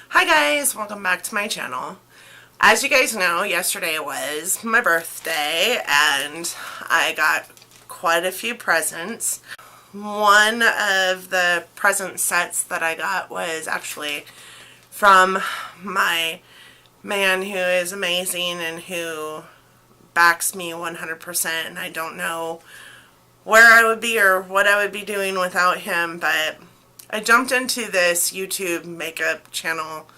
Hi guys, welcome back to my channel. As you guys know, yesterday was my birthday and I got quite a few presents. One of the present sets that I got was actually from my man who is amazing and who backs me 100%, and I don't know where I would be or what I would be doing without him, but I jumped into this YouTube makeup channel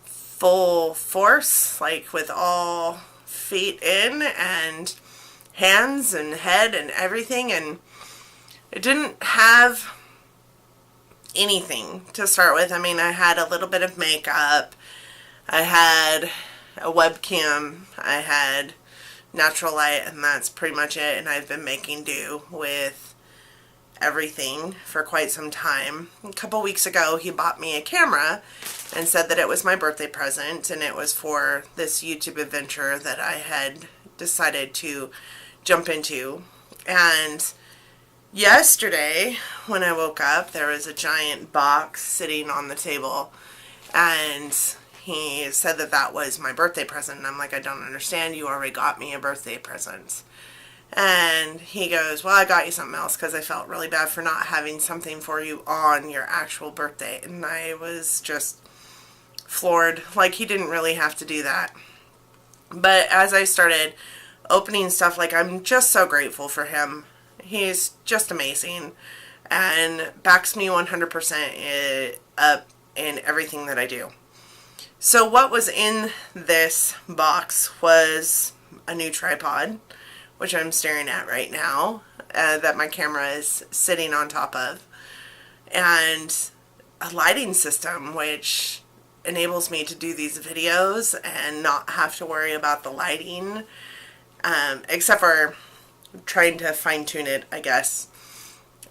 full force, like with all feet in and hands and head and everything, and it didn't have anything to start with. I mean, I had a little bit of makeup, I had a webcam, I had natural light, and that's pretty much it, and I've been making do with everything for quite some time. A couple weeks ago he bought me a camera and said that it was my birthday present and it was for this YouTube adventure that I had decided to jump into. And yesterday when I woke up, there was a giant box sitting on the table and he said that that was my birthday present, and I'm like, I don't understand, you already got me a birthday present. And he goes, well, I got you something else because I felt really bad for not having something for you on your actual birthday. And I was just floored. Like, he didn't really have to do that. But as I started opening stuff, like, I'm just so grateful for him. He's just amazing and backs me 100% up in everything that I do. So what was in this box was a new tripod, which I'm staring at right now, that my camera is sitting on top of, and a lighting system which enables me to do these videos and not have to worry about the lighting, except for trying to fine-tune it, I guess.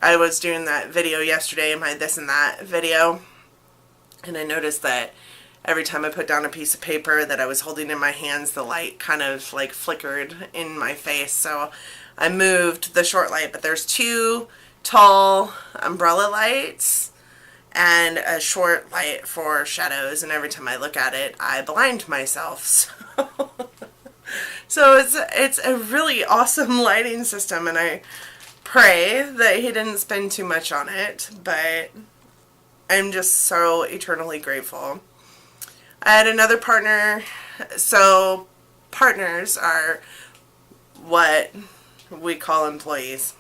I was doing that video yesterday, my this and that video, and I noticed that every time I put down a piece of paper that I was holding in my hands, the light kind of like flickered in my face. So I moved the short light, but there's two tall umbrella lights and a short light for shadows, and every time I look at it, I blind myself. So it's a really awesome lighting system, and I pray that he didn't spend too much on it, but I'm just so eternally grateful. I had another partner. So partners are what we call employees.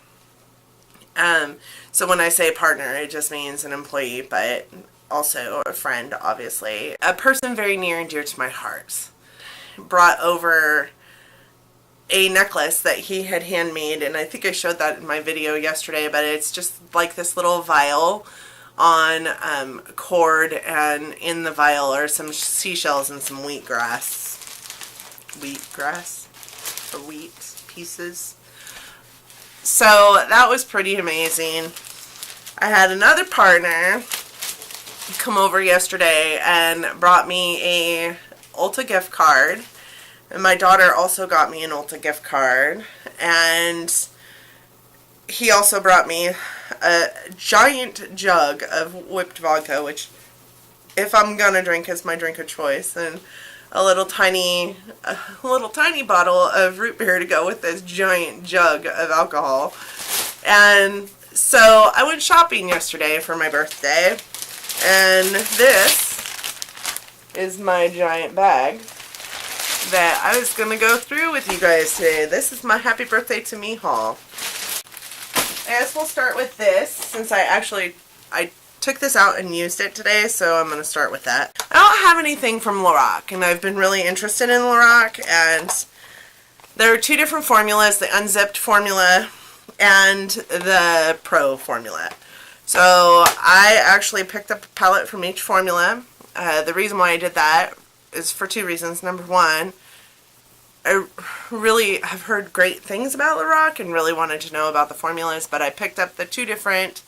So when I say partner, it just means an employee, but also a friend, obviously. A person very near and dear to my heart brought over a necklace that he had handmade, and I think I showed that in my video yesterday, but it's just like this little vial on cord, and in the vial are some seashells and some wheatgrass or wheat pieces. So that was pretty amazing. I had another partner come over yesterday and brought me a Ulta gift card, and my daughter also got me an Ulta gift card, and he also brought me a giant jug of whipped vodka, which, if I'm gonna drink, is my drink of choice, and a little tiny bottle of root beer to go with this giant jug of alcohol. And so I went shopping yesterday for my birthday, and this is my giant bag that I was gonna go through with you guys today. This is my happy birthday to me haul. I guess we'll start with this, since I took this out and used it today, so I'm going to start with that. I don't have anything from Lorac, and I've been really interested in Lorac, and there are two different formulas, the unzipped formula and the pro formula. So I actually picked up a palette from each formula. The reason why I did that is for two reasons. Number one, I really have heard great things about Lorac and really wanted to know about the formulas, but I picked up the two different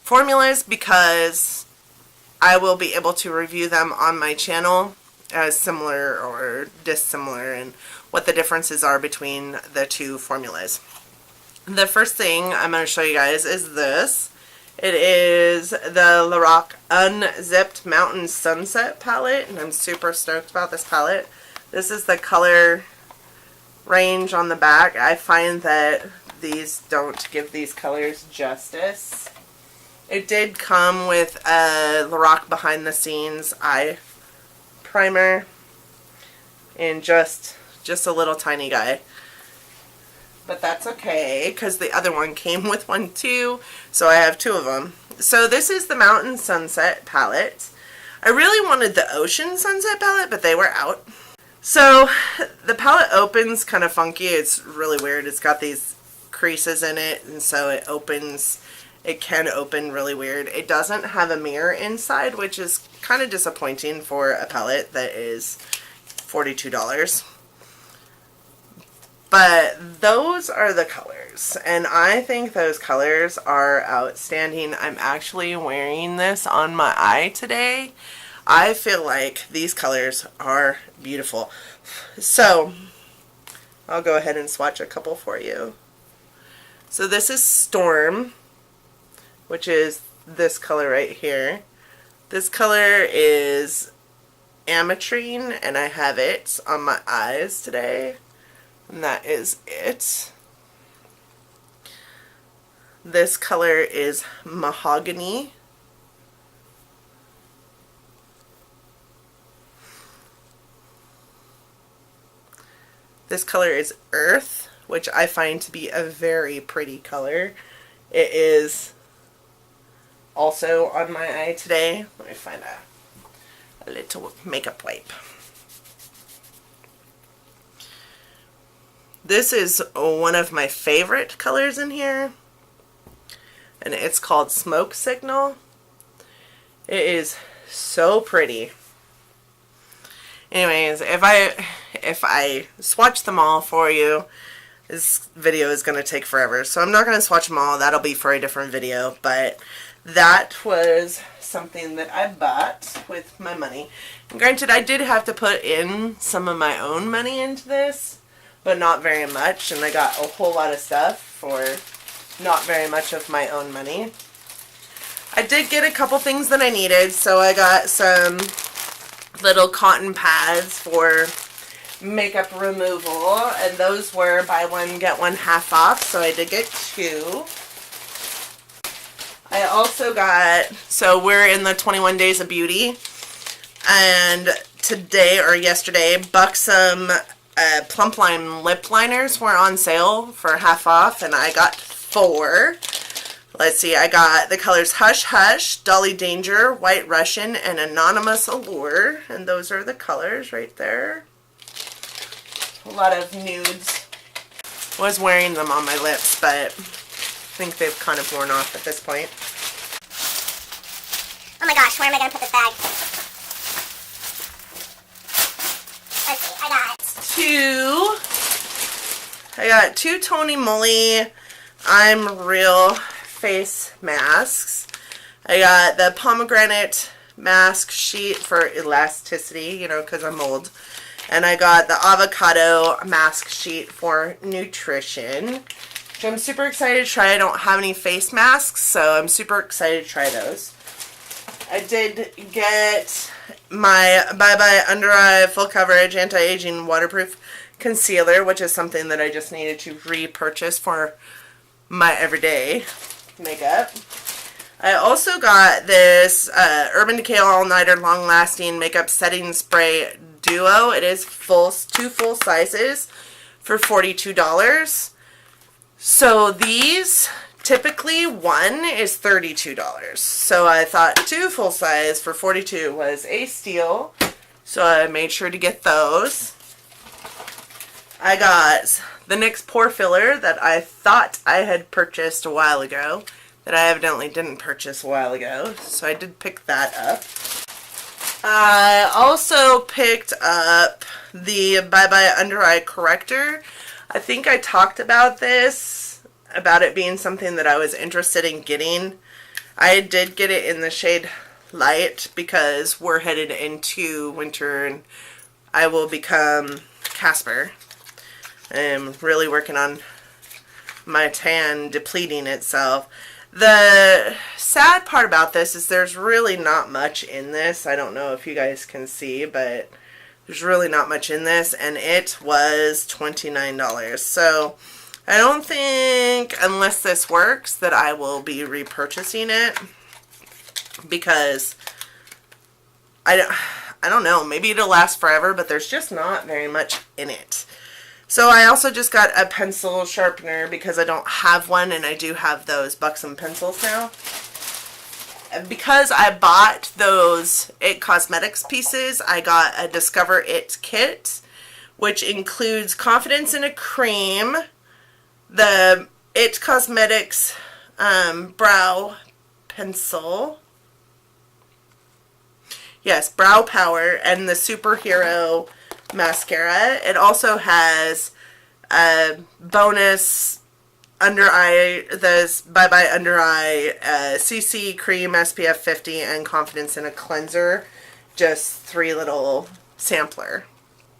formulas because I will be able to review them on my channel as similar or dissimilar, and what the differences are between the two formulas. The first thing I'm going to show you guys is this. It is the Lorac Unzipped Mountain Sunset palette, and I'm super stoked about this palette. This is the color range on the back. I find that these don't give these colors justice. It did come with a Lorac behind the scenes eye primer and just a little tiny guy. But that's okay, because the other one came with one too, so I have two of them. So this is the Mountain Sunset palette. I really wanted the Ocean Sunset palette, but they were out. So the palette opens kind of funky. It's really weird. It's got these creases in it, and so it can open really weird. It doesn't have a mirror inside, which is kind of disappointing for a palette that is $42. But those are the colors, and I think those colors are outstanding. I'm actually wearing this on my eye today. I feel like these colors are beautiful. So I'll go ahead and swatch a couple for you. So this is Storm, which is this color right here. This color is Ametrine, and I have it on my eyes today. And that is it. This color is Mahogany. This color is Earth, which I find to be a very pretty color. It is also on my eye today. Let me find a little makeup wipe. This is one of my favorite colors in here, and it's called Smoke Signal. It is so pretty. Anyways, if I swatch them all for you, this video is going to take forever, so I'm not going to swatch them all. That'll be for a different video, but that was something that I bought with my money. And granted, I did have to put in some of my own money into this, but not very much, and I got a whole lot of stuff for not very much of my own money. I did get a couple things that I needed, so I got some little cotton pads for makeup removal, and those were buy one get one half off, so I did get two. I also got, so we're in the 21 Days of Beauty, and today or yesterday, BoxyCharm Plump Line lip liners were on sale for half off, and I got 4. Let's see, I got the colors Hush Hush, Dolly Danger, White Russian, and Anonymous Allure, and those are the colors right there. A lot of nudes. Was wearing them on my lips, but I think they've kind of worn off at this point. Oh my gosh, where am I going to put this bag? Let's see, I got two Tony Moly I'm Real face masks. I got the pomegranate mask sheet for elasticity, you know, because I'm old. And I got the avocado mask sheet for nutrition, which I'm super excited to try. I don't have any face masks, so I'm super excited to try those. I did get my Bye Bye Under Eye Full Coverage Anti-Aging Waterproof Concealer, which is something that I just needed to repurchase for my everyday makeup. I also got this Urban Decay All Nighter Long Lasting Makeup Setting Spray Duo. It is two full sizes for $42. So these, typically one is $32. So I thought 2 full size for $42 was a steal. So I made sure to get those. I got the NYX Pore Filler that I thought I had purchased a while ago, that I evidently didn't purchase a while ago. So I did pick that up. I also picked up the Bye Bye Under Eye Corrector. I think I talked about this, about it being something that I was interested in getting. I did get it in the shade Light because we're headed into winter and I will become Casper. I'm really working on my tan depleting itself. The sad part about this is there's really not much in this. I don't know if you guys can see, but there's really not much in this, and it was $29. So I don't think, unless this works, that I will be repurchasing it, because I don't know, maybe it'll last forever, but there's just not very much in it. So I also just got a pencil sharpener because I don't have one, and I do have those Buxom pencils now. Because I bought those IT Cosmetics pieces, I got a Discover It kit, which includes Confidence in a Cream, the IT Cosmetics brow pencil, yes, brow power, and the Superhero mascara. It also has a bonus under eye, the Bye Bye Under Eye CC Cream SPF 50 and Confidence in a Cleanser. Just 3 little sampler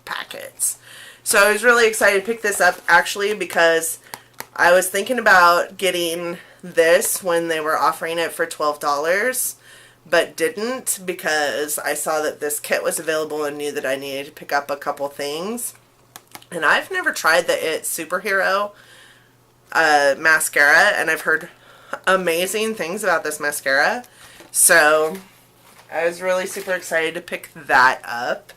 packets. So I was really excited to pick this up, actually, because I was thinking about getting this when they were offering it for $12, but didn't, because I saw that this kit was available and knew that I needed to pick up a couple things. And I've never tried the IT Superhero mascara, and I've heard amazing things about this mascara. So I was really super excited to pick that up.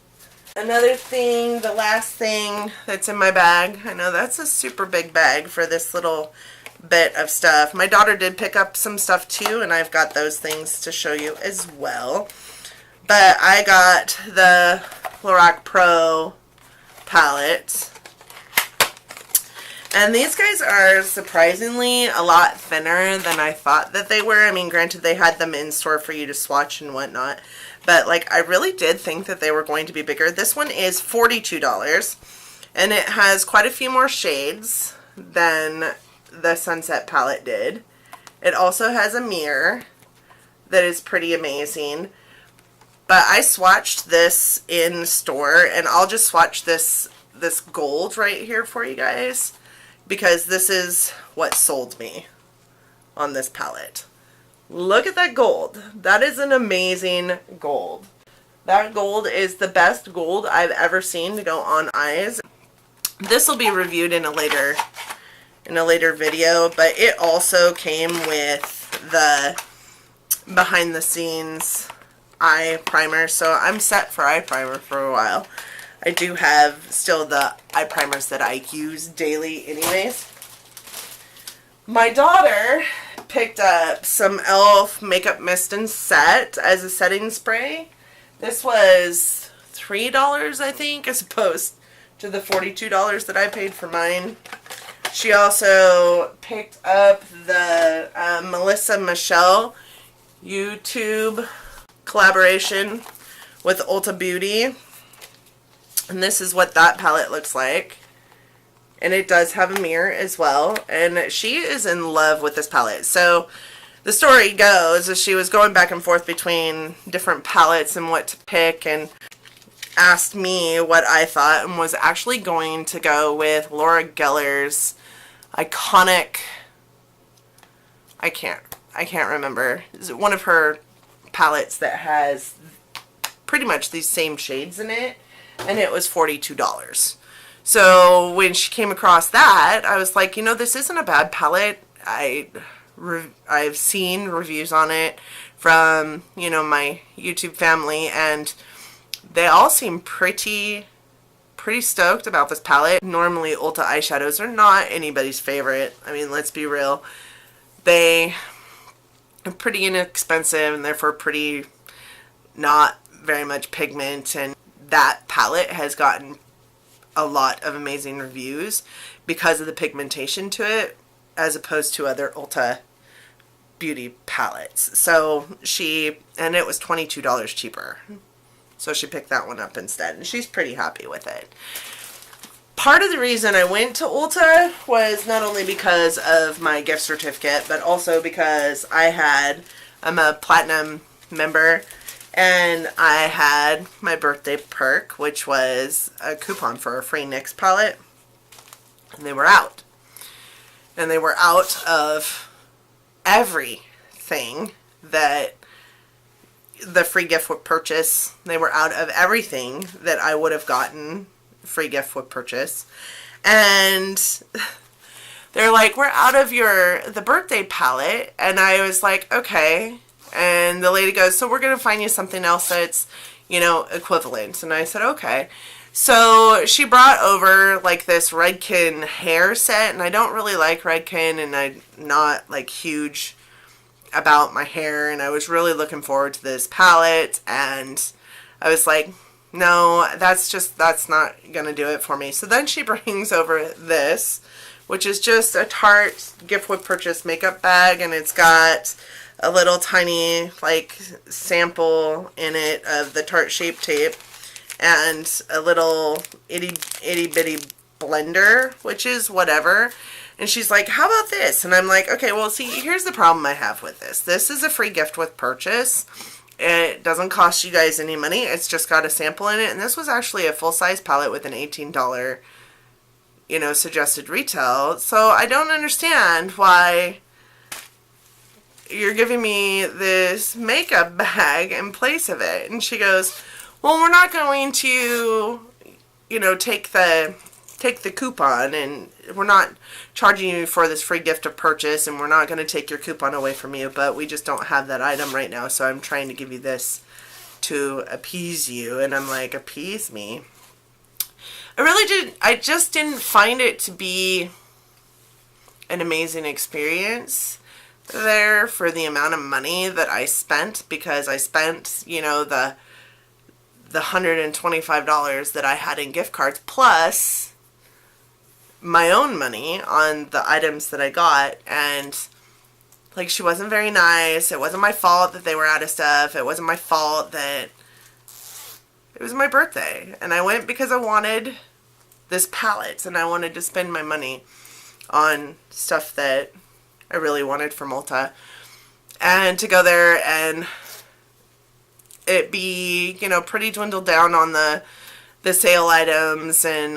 Another thing, the last thing that's in my bag, I know that's a super big bag for this little bit of stuff. My daughter did pick up some stuff too, and I've got those things to show you as well. But I got the Lorac Pro palette, and these guys are surprisingly a lot thinner than I thought that they were. I mean, granted, they had them in store for you to swatch and whatnot, but like, I really did think that they were going to be bigger. This one is $42, and it has quite a few more shades than the Sunset palette did. It also has a mirror that is pretty amazing. But I swatched this in store, and I'll just swatch this gold right here for you guys, because this is what sold me on this palette. Look at that gold. That is an amazing gold. That gold is the best gold I've ever seen to go on eyes. This will be reviewed in a later video, but it also came with the behind the scenes eye primer, so I'm set for eye primer for a while. I do have still the eye primers that I use daily anyways. My daughter picked up some e.l.f. makeup mist and set as a setting spray. This was $3, I think, as opposed to the $42 that I paid for mine. She also picked up the Melissa Michelle YouTube collaboration with Ulta Beauty. And this is what that palette looks like. And it does have a mirror as well. And she is in love with this palette. So the story goes is she was going back and forth between different palettes and what to pick, and asked me what I thought, and was actually going to go with Laura Geller's iconic, I can't remember, is it one of her palettes that has pretty much these same shades in it, and it was $42. So when she came across that, I was like, you know, this isn't a bad palette. I've seen reviews on it from, you know, my YouTube family, and they all seem pretty stoked about this palette. Normally Ulta eyeshadows are not anybody's favorite. I mean, let's be real. They are pretty inexpensive and therefore pretty not very much pigment, and that palette has gotten a lot of amazing reviews because of the pigmentation to it, as opposed to other Ulta beauty palettes. So and it was $22 cheaper. So she picked that one up instead, and she's pretty happy with it. Part of the reason I went to Ulta was not only because of my gift certificate, but also because I'm a platinum member, and I had my birthday perk, which was a coupon for a free NYX palette, and they were out. And they were out of everything that the free gift with purchase. They were out of everything that I would have gotten free gift with purchase. And they're like, we're out of the birthday palette. And I was like, okay. And the lady goes, so we're going to find you something else that's, you know, equivalent. And I said, okay. So she brought over like this Redken hair set, and I don't really like Redken, and I'm not like huge about my hair, and I was really looking forward to this palette, and I was like, no, that's not gonna do it for me. So then she brings over this, which is just a Tarte gift with purchase makeup bag, and it's got a little tiny like sample in it of the Tarte Shape Tape, and a little itty bitty blender, which is whatever. And she's like, how about this? And I'm like, okay, well, see, here's the problem I have with this. This is a free gift with purchase. It doesn't cost you guys any money. It's just got a sample in it. And this was actually a full-size palette with an $18, you know, suggested retail. So I don't understand why you're giving me this makeup bag in place of it. And she goes, well, we're not going to, you know, take the coupon, and we're not charging you for this free gift of purchase, and we're not going to take your coupon away from you, but we just don't have that item right now, so I'm trying to give you this to appease you. And I'm like, appease me? I just didn't find it to be an amazing experience there for the amount of money that I spent, because I spent, you know, the $125 that I had in gift cards, plus my own money on the items that I got. And like, she wasn't very nice. It wasn't my fault that they were out of stuff. It wasn't my fault that it was my birthday, and I went because I wanted this palette, and I wanted to spend my money on stuff that I really wanted from Ulta, and to go there and it be, you know, pretty dwindled down on the sale items, and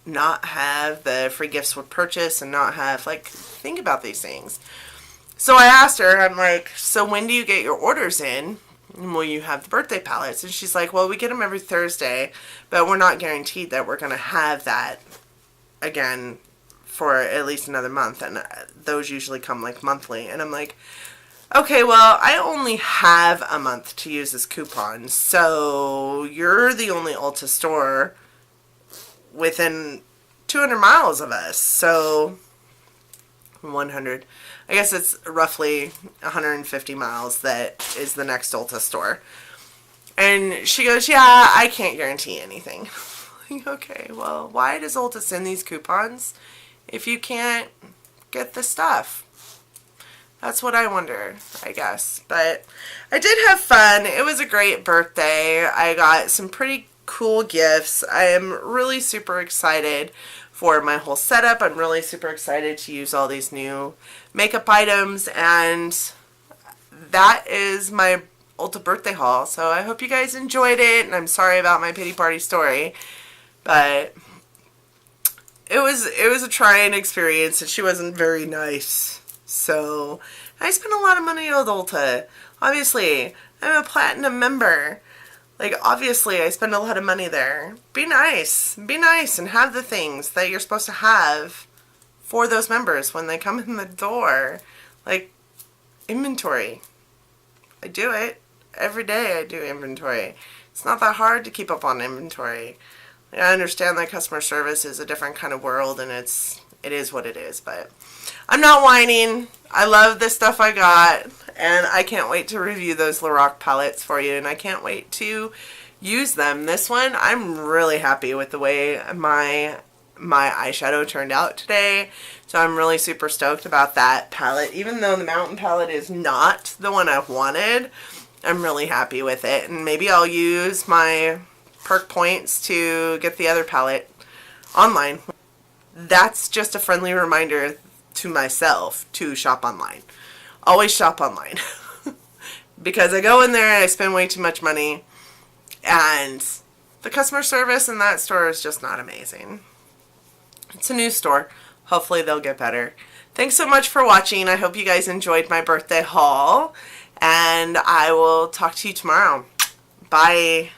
not have the free gifts with purchase, and not have, like, think about these things. So I asked her, I'm like, so when do you get your orders in? And will you have the birthday palettes? And she's like, well, we get them every Thursday, but we're not guaranteed that we're going to have that again for at least another month, and those usually come like monthly. And I'm like, okay, well, I only have a month to use this coupon, so you're the only Ulta store within 200 miles of us, so 100, I guess it's roughly 150 miles that is the next Ulta store. And she goes, yeah, I can't guarantee anything. Okay, well, why does Ulta send these coupons if you can't get the stuff? That's what I wonder, I guess. But I did have fun. It was a great birthday. I got some pretty cool gifts. I am really super excited for my whole setup. I'm really super excited to use all these new makeup items. And that is my Ulta birthday haul. So I hope you guys enjoyed it. And I'm sorry about my pity party story. But it was a trying experience, and she wasn't very nice. So I spent a lot of money at Ulta. Obviously, I'm a platinum member. Like, obviously, I spend a lot of money there. Be nice. Be nice and have the things that you're supposed to have for those members when they come in the door. Like, inventory. I do it. Every day I do inventory. It's not that hard to keep up on inventory. I understand that customer service is a different kind of world, and it is what it is, but I'm not whining. I love the stuff I got, and I can't wait to review those Lorac palettes for you, and I can't wait to use them. This one, I'm really happy with the way my eyeshadow turned out today, so I'm really super stoked about that palette. Even though the Mountain palette is not the one I wanted, I'm really happy with it, and maybe I'll use my perk points to get the other palette online. That's just a friendly reminder to myself to shop online. Always shop online. Because I go in there and I spend way too much money, and the customer service in that store is just not amazing. It's a new store. Hopefully they'll get better. Thanks so much for watching. I hope you guys enjoyed my birthday haul, and I will talk to you tomorrow. Bye.